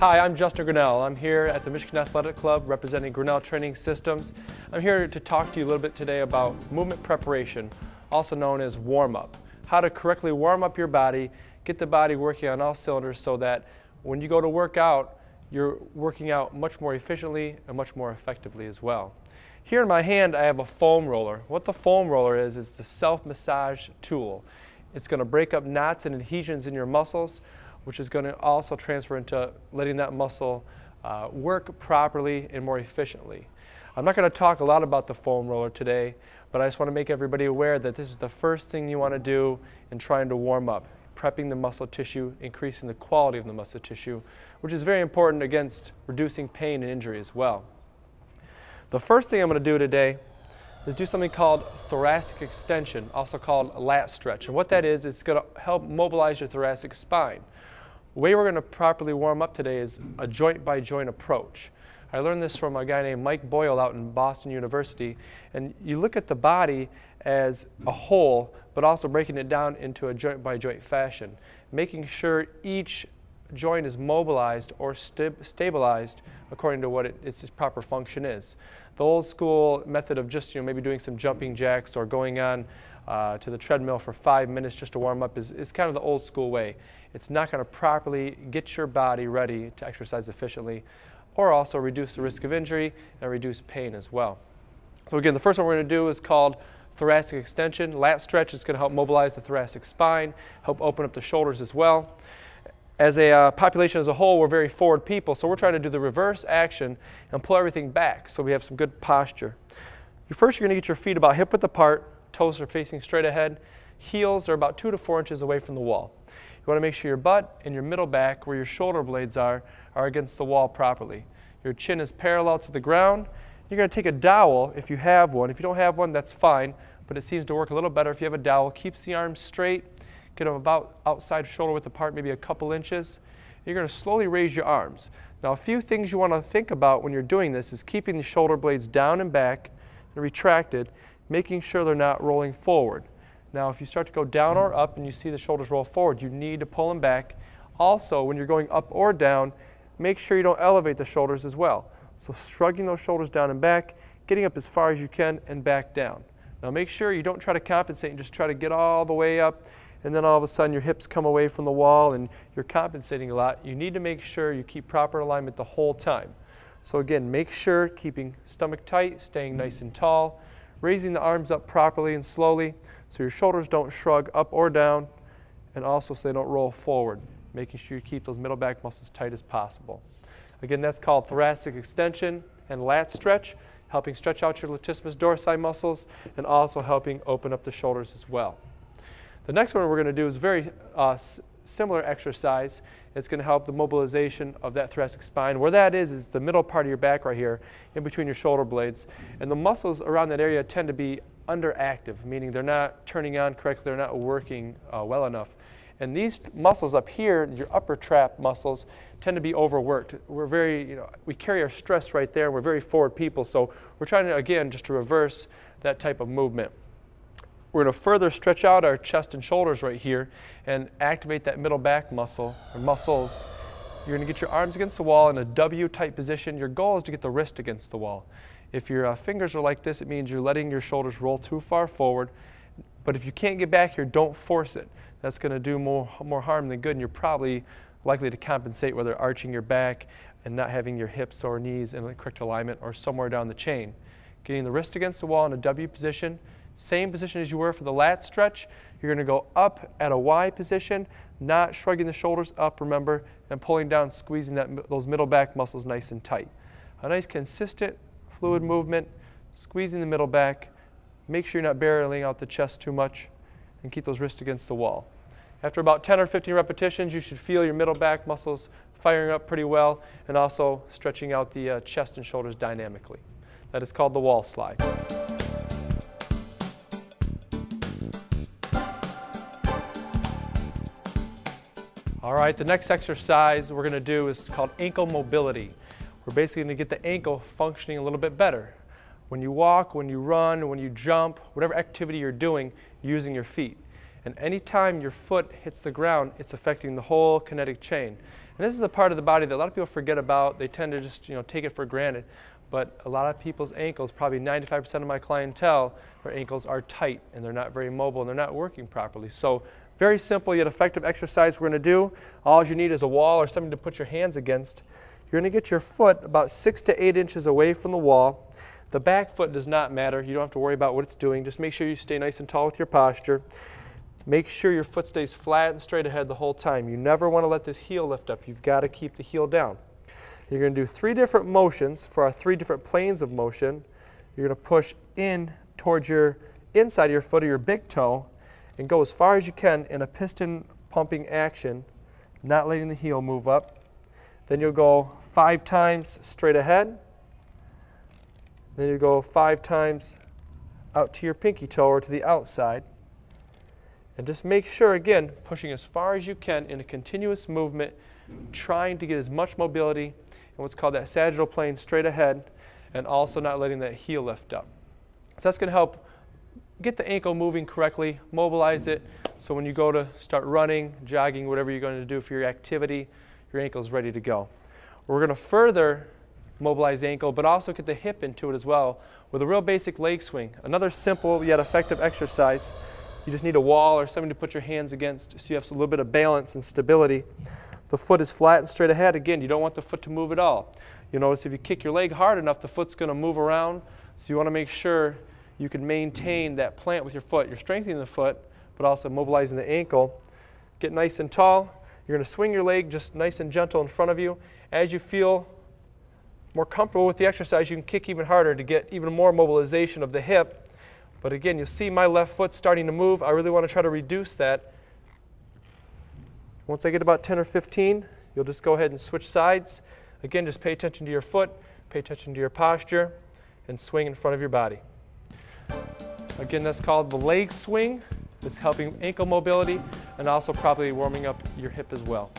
Hi, I'm Justin Grinell. I'm here at the Michigan Athletic Club representing Grinnell Training Systems. I'm here to talk to you a little bit today about movement preparation, also known as warm-up. How to correctly warm up your body, get the body working on all cylinders so that when you go to work out, you're working out much more efficiently and much more effectively as well. Here in my hand I have a foam roller. What the foam roller is, it's a self-massage tool. It's going to break up knots and adhesions in your muscles, which is going to also transfer into letting that muscle work properly and more efficiently. I'm not going to talk a lot about the foam roller today, but I just want to make everybody aware that this is the first thing you want to do in trying to warm up, prepping the muscle tissue, increasing the quality of the muscle tissue, which is very important against reducing pain and injury as well. The first thing I'm going to do today is do something called thoracic extension, also called lat stretch. And what that is, it's going to help mobilize your thoracic spine. The way we're going to properly warm up today is a joint-by-joint approach. I learned this from a guy named Mike Boyle out in Boston University. And you look at the body as a whole, but also breaking it down into a joint-by-joint fashion, making sure each joint is mobilized or stabilized according to what its proper function is. The old school method of just maybe doing some jumping jacks or going on to the treadmill for 5 minutes just to warm up is kind of the old school way. It's not going to properly get your body ready to exercise efficiently, or also reduce the risk of injury and reduce pain as well. So again, the first one we're going to do is called thoracic extension. Lat stretch is going to help mobilize the thoracic spine, help open up the shoulders as well. As a population as a whole, we're very forward people, so we're trying to do the reverse action and pull everything back so we have some good posture. First, you're going to get your feet about hip width apart, toes are facing straight ahead, heels are about 2 to 4 inches away from the wall. You want to make sure your butt and your middle back, where your shoulder blades are against the wall properly. Your chin is parallel to the ground. You're going to take a dowel if you have one. If you don't have one, that's fine, but it seems to work a little better if you have a dowel. Keeps the arms straight, get them about outside shoulder width apart, maybe a couple inches. You're going to slowly raise your arms. Now, a few things you want to think about when you're doing this is keeping the shoulder blades down and back and retracted, making sure they're not rolling forward. Now, if you start to go down or up and you see the shoulders roll forward, you need to pull them back. Also, when you're going up or down, make sure you don't elevate the shoulders as well. So shrugging those shoulders down and back, getting up as far as you can and back down. Now make sure you don't try to compensate and just try to get all the way up and then all of a sudden your hips come away from the wall and you're compensating a lot. You need to make sure you keep proper alignment the whole time. So again, make sure keeping stomach tight, staying nice and tall, raising the arms up properly and slowly so your shoulders don't shrug up or down, and also so they don't roll forward, making sure you keep those middle back muscles tight as possible. Again, that's called thoracic extension and lat stretch, helping stretch out your latissimus dorsi muscles and also helping open up the shoulders as well. The next one we're going to do is very similar exercise. It's going to help the mobilization of that thoracic spine. Where that is the middle part of your back right here, in between your shoulder blades. And the muscles around that area tend to be underactive, meaning they're not turning on correctly, they're not working well enough. And these muscles up here, your upper trap muscles, tend to be overworked. We're very, we carry our stress right there. We're very forward people, so we're trying to, again, just to reverse that type of movement. We're going to further stretch out our chest and shoulders right here and activate that middle back muscle, or muscles. You're going to get your arms against the wall in a W-type position. Your goal is to get the wrist against the wall. If your fingers are like this, it means you're letting your shoulders roll too far forward. But if you can't get back here, don't force it. That's going to do more harm than good, and you're probably likely to compensate whether arching your back and not having your hips or knees in the correct alignment or somewhere down the chain. Getting the wrist against the wall in a W position, same position as you were for the lat stretch. You're going to go up at a Y position, not shrugging the shoulders up, remember, and pulling down, squeezing those middle back muscles nice and tight. A nice consistent fluid movement, squeezing the middle back. Make sure you're not barreling out the chest too much, and keep those wrists against the wall. After about 10 or 15 repetitions, you should feel your middle back muscles firing up pretty well and also stretching out the chest and shoulders dynamically. That is called the wall slide. All right, the next exercise we're going to do is called ankle mobility. We're basically going to get the ankle functioning a little bit better. When you walk, when you run, when you jump, whatever activity you're doing, you're using your feet. And anytime your foot hits the ground, it's affecting the whole kinetic chain. And this is a part of the body that a lot of people forget about. They tend to just take it for granted. But a lot of people's ankles, probably 95% of my clientele, their ankles are tight and they're not very mobile and they're not working properly. So very simple yet effective exercise we're going to do. All you need is a wall or something to put your hands against. You're going to get your foot about 6 to 8 inches away from the wall. The back foot does not matter. You don't have to worry about what it's doing. Just make sure you stay nice and tall with your posture. Make sure your foot stays flat and straight ahead the whole time. You never want to let this heel lift up. You've got to keep the heel down. You're going to do 3 different motions for our 3 different planes of motion. You're going to push in towards your inside of your foot or your big toe and go as far as you can in a piston pumping action, not letting the heel move up. Then you'll go 5 times straight ahead. Then you go 5 times out to your pinky toe or to the outside. And just make sure, again, pushing as far as you can in a continuous movement, trying to get as much mobility in what's called that sagittal plane straight ahead, and also not letting that heel lift up. So that's going to help get the ankle moving correctly, mobilize it, so when you go to start running, jogging, whatever you're going to do for your activity, your ankle's ready to go. We're going to further mobilize the ankle, but also get the hip into it as well with a real basic leg swing. Another simple yet effective exercise. You just need a wall or something to put your hands against so you have a little bit of balance and stability. The foot is flat and straight ahead. Again, you don't want the foot to move at all. You'll notice if you kick your leg hard enough, the foot's going to move around. So you want to make sure you can maintain that plant with your foot. You're strengthening the foot, but also mobilizing the ankle. Get nice and tall. You're going to swing your leg just nice and gentle in front of you. As you feel more comfortable with the exercise, you can kick even harder to get even more mobilization of the hip. But again, you'll see my left foot starting to move. I really want to try to reduce that. Once I get about 10 or 15, you'll just go ahead and switch sides. Again, just pay attention to your foot, pay attention to your posture, and swing in front of your body. Again, that's called the leg swing. It's helping ankle mobility and also probably warming up your hip as well.